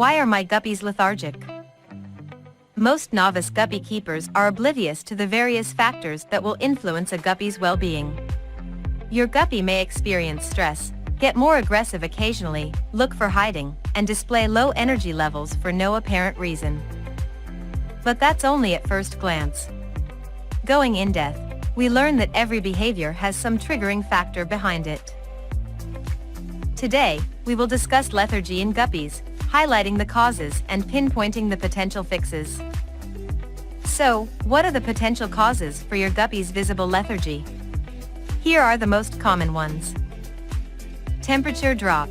Why are my guppies lethargic? Most novice guppy keepers are oblivious to the various factors that will influence a guppy's well-being. Your guppy may experience stress, get more aggressive occasionally, look for hiding, and display low energy levels for no apparent reason. But that's only at first glance. Going in depth, we learn that every behavior has some triggering factor behind it. Today, we will discuss lethargy in guppies, highlighting the causes and pinpointing the potential fixes. So, what are the potential causes for your guppy's visible lethargy? Here are the most common ones. Temperature drop.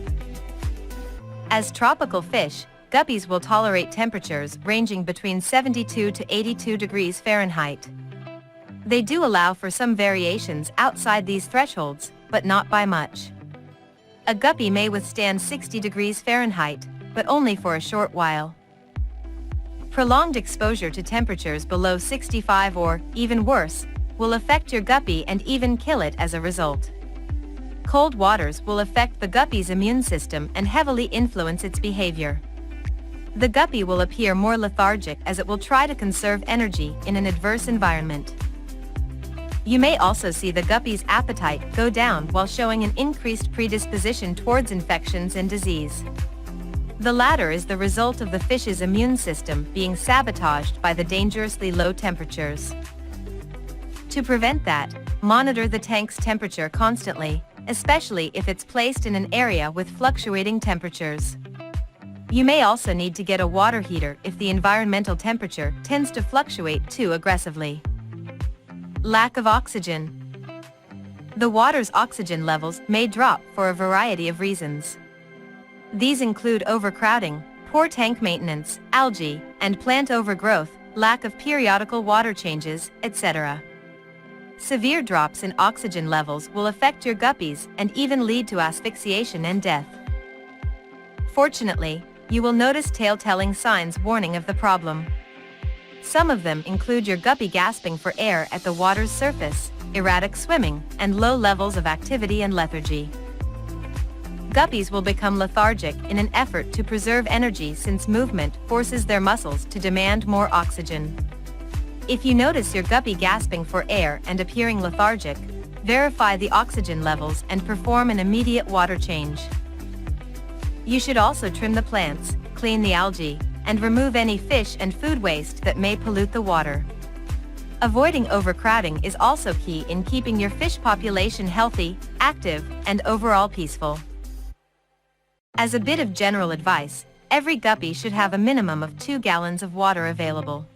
As tropical fish, guppies will tolerate temperatures ranging between 72 to 82 degrees Fahrenheit. They do allow for some variations outside these thresholds, but not by much. A guppy may withstand 60 degrees Fahrenheit, but only for a short while. Prolonged exposure to temperatures below 65 or, even worse, will affect your guppy and even kill it as a result. Cold waters will affect the guppy's immune system and heavily influence its behavior. The guppy will appear more lethargic as it will try to conserve energy in an adverse environment. You may also see the guppy's appetite go down while showing an increased predisposition towards infections and disease. The latter is the result of the fish's immune system being sabotaged by the dangerously low temperatures. To prevent that, monitor the tank's temperature constantly, especially if it's placed in an area with fluctuating temperatures. You may also need to get a water heater if the environmental temperature tends to fluctuate too aggressively. Lack of oxygen. The water's oxygen levels may drop for a variety of reasons. These include overcrowding, poor tank maintenance, algae, and plant overgrowth, lack of periodical water changes, etc. Severe drops in oxygen levels will affect your guppies and even lead to asphyxiation and death. Fortunately, you will notice telltale signs warning of the problem. Some of them include your guppy gasping for air at the water's surface, erratic swimming, and low levels of activity and lethargy. Guppies will become lethargic in an effort to preserve energy since movement forces their muscles to demand more oxygen. If you notice your guppy gasping for air and appearing lethargic, verify the oxygen levels and perform an immediate water change. You should also trim the plants, clean the algae, and remove any fish and food waste that may pollute the water. Avoiding overcrowding is also key in keeping your fish population healthy, active, and overall peaceful. As a bit of general advice, every guppy should have a minimum of 2 gallons of water available.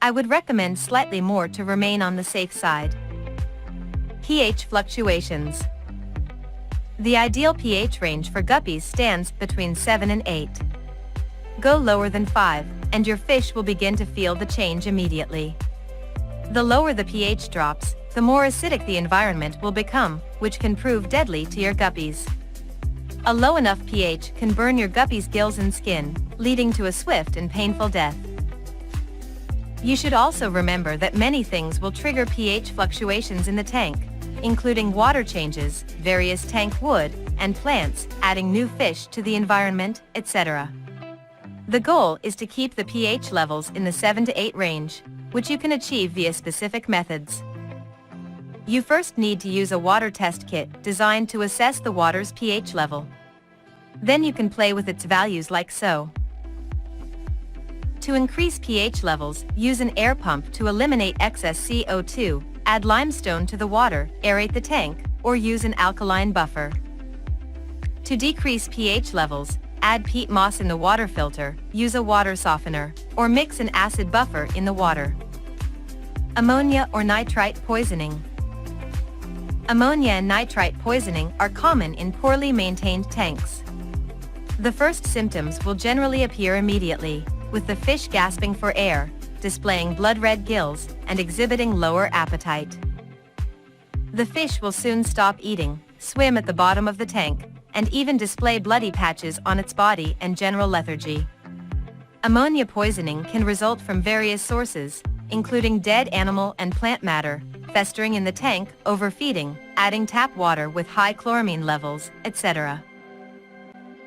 I would recommend slightly more to remain on the safe side. pH fluctuations. The ideal pH range for guppies stands between 7 and 8. Go lower than 5, and your fish will begin to feel the change immediately. The lower the pH drops, the more acidic the environment will become, which can prove deadly to your guppies. A low enough pH can burn your guppy's gills and skin, leading to a swift and painful death. You should also remember that many things will trigger pH fluctuations in the tank, including water changes, various tank wood, and plants, adding new fish to the environment, etc. The goal is to keep the pH levels in the 7 to 8 range, which you can achieve via specific methods. You first need to use a water test kit designed to assess the water's pH level. Then you can play with its values like so. To increase pH levels, use an air pump to eliminate excess CO2, add limestone to the water, aerate the tank, or use an alkaline buffer. To decrease pH levels, add peat moss in the water filter, use a water softener, or mix an acid buffer in the water. Ammonia or nitrite poisoning. Ammonia and nitrite poisoning are common in poorly maintained tanks. The first symptoms will generally appear immediately, with the fish gasping for air, displaying blood-red gills, and exhibiting lower appetite. The fish will soon stop eating, swim at the bottom of the tank, and even display bloody patches on its body and general lethargy. Ammonia poisoning can result from various sources, including dead animal and plant matter, festering in the tank, overfeeding, adding tap water with high chloramine levels, etc.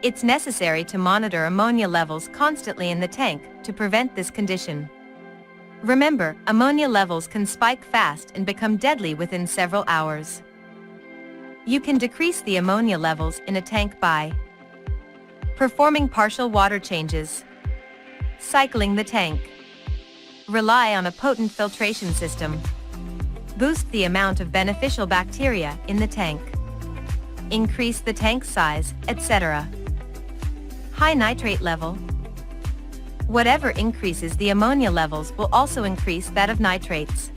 It's necessary to monitor ammonia levels constantly in the tank to prevent this condition. Remember, ammonia levels can spike fast and become deadly within several hours. You can decrease the ammonia levels in a tank by performing partial water changes, cycling the tank, rely on a potent filtration system, boost the amount of beneficial bacteria in the tank, increase the tank size, etc. High nitrate level. Whatever increases the ammonia levels will also increase that of nitrates.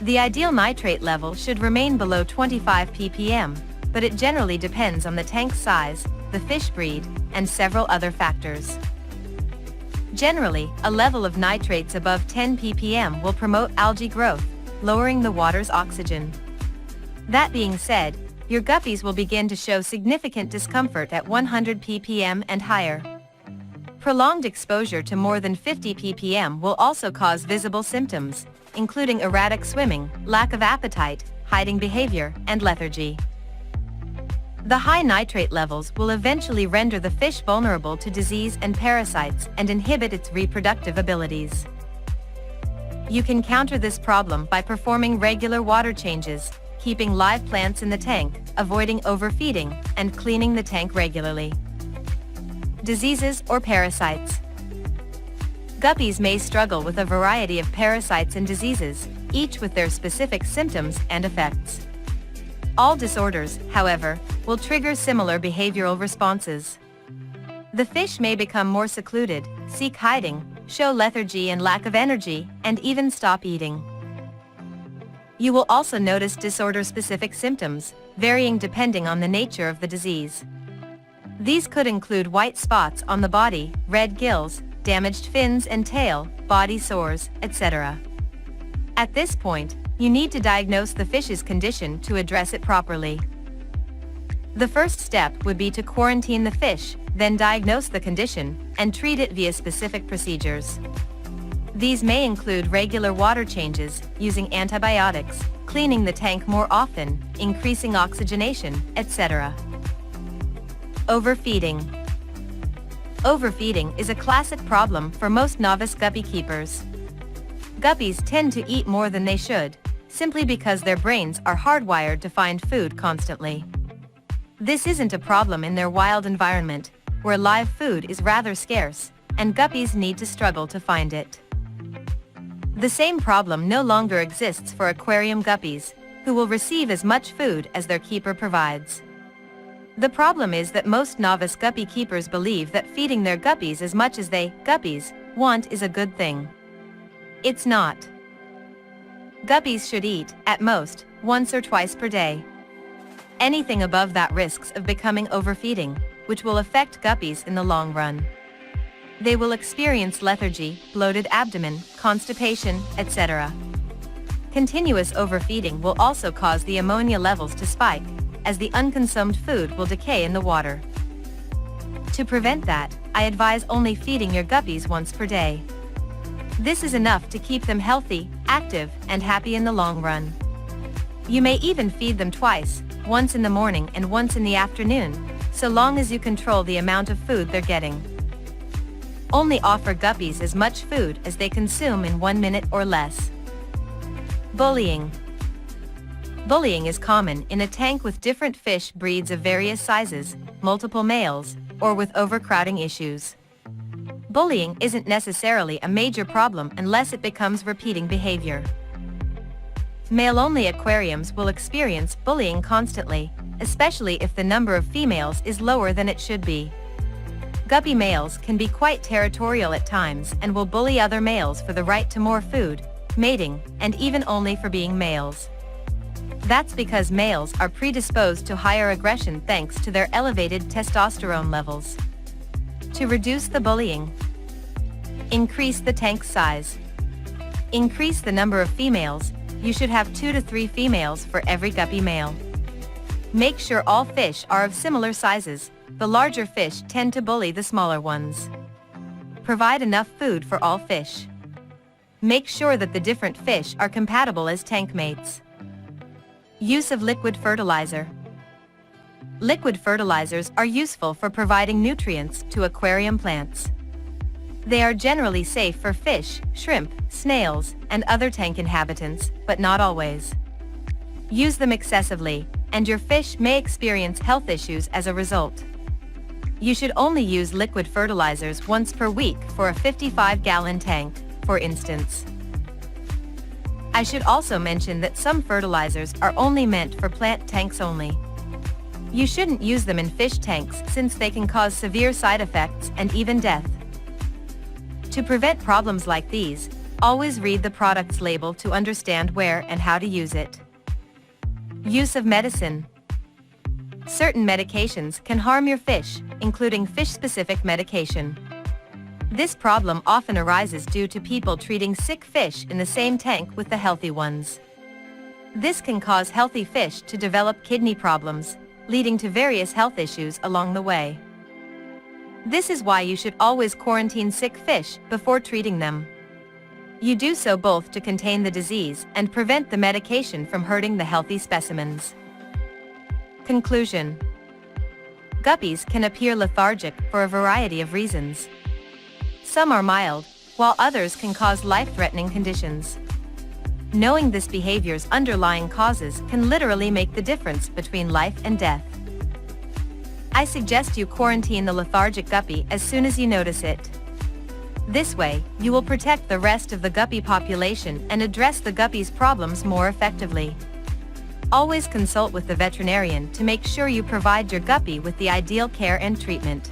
The ideal nitrate level should remain below 25 ppm, but it generally depends on the tank size, the fish breed, and several other factors. Generally, a level of nitrates above 10 ppm will promote algae growth, lowering the water's oxygen. That being said, your guppies will begin to show significant discomfort at 100 ppm and higher. Prolonged exposure to more than 50 ppm will also cause visible symptoms, including erratic swimming, lack of appetite, hiding behavior, and lethargy. The high nitrate levels will eventually render the fish vulnerable to disease and parasites and inhibit its reproductive abilities. You can counter this problem by performing regular water changes, keeping live plants in the tank, avoiding overfeeding, and cleaning the tank regularly. Diseases or parasites. Guppies may struggle with a variety of parasites and diseases, each with their specific symptoms and effects. All disorders, however, will trigger similar behavioral responses. The fish may become more secluded, seek hiding, show lethargy and lack of energy, and even stop eating. You will also notice disorder-specific symptoms, varying depending on the nature of the disease. These could include white spots on the body, red gills, damaged fins and tail, body sores, etc. At this point, you need to diagnose the fish's condition to address it properly. The first step would be to quarantine the fish, then diagnose the condition, and treat it via specific procedures. These may include regular water changes, using antibiotics, cleaning the tank more often, increasing oxygenation, etc. Overfeeding. Overfeeding is a classic problem for most novice guppy keepers. Guppies tend to eat more than they should, simply because their brains are hardwired to find food constantly. This isn't a problem in their wild environment, where live food is rather scarce, and guppies need to struggle to find it. The same problem no longer exists for aquarium guppies, who will receive as much food as their keeper provides. The problem is that most novice guppy keepers believe that feeding their guppies as much as they, guppies, want is a good thing. It's not. Guppies should eat, at most, once or twice per day. Anything above that risks of becoming overfeeding, which will affect guppies in the long run. They will experience lethargy, bloated abdomen, constipation, etc. Continuous overfeeding will also cause the ammonia levels to spike, as the unconsumed food will decay in the water. To prevent that, I advise only feeding your guppies once per day. This is enough to keep them healthy, active, and happy in the long run. You may even feed them twice, once in the morning and once in the afternoon, so long as you control the amount of food they're getting. Only offer guppies as much food as they consume in 1 minute or less. Bullying. Bullying is common in a tank with different fish breeds of various sizes, multiple males, or with overcrowding issues. Bullying isn't necessarily a major problem unless it becomes repeating behavior. Male-only aquariums will experience bullying constantly, especially if the number of females is lower than it should be. Guppy males can be quite territorial at times and will bully other males for the right to more food, mating, and even only for being males. That's because males are predisposed to higher aggression thanks to their elevated testosterone levels. To reduce the bullying, increase the tank size. Increase the number of females. You should have 2 to 3 females for every guppy male. Make sure all fish are of similar sizes. The larger fish tend to bully the smaller ones. Provide enough food for all fish. Make sure that the different fish are compatible as tank mates. Use of liquid fertilizer. Liquid fertilizers are useful for providing nutrients to aquarium plants. They are generally safe for fish, shrimp, snails, and other tank inhabitants, but not always. Use them excessively, and your fish may experience health issues as a result. You should only use liquid fertilizers once per week for a 55-gallon tank, for instance. I should also mention that some fertilizers are only meant for plant tanks only. You shouldn't use them in fish tanks since they can cause severe side effects and even death. To prevent problems like these, always read the product's label to understand where and how to use it. Use of medicine. Certain medications can harm your fish, including fish-specific medication. This problem often arises due to people treating sick fish in the same tank with the healthy ones. This can cause healthy fish to develop kidney problems, leading to various health issues along the way. This is why you should always quarantine sick fish before treating them. You do so both to contain the disease and prevent the medication from hurting the healthy specimens. Conclusion. Guppies can appear lethargic for a variety of reasons. Some are mild, while others can cause life-threatening conditions. Knowing this behavior's underlying causes can literally make the difference between life and death. I suggest you quarantine the lethargic guppy as soon as you notice it. This way, you will protect the rest of the guppy population and address the guppy's problems more effectively. Always consult with the veterinarian to make sure you provide your guppy with the ideal care and treatment.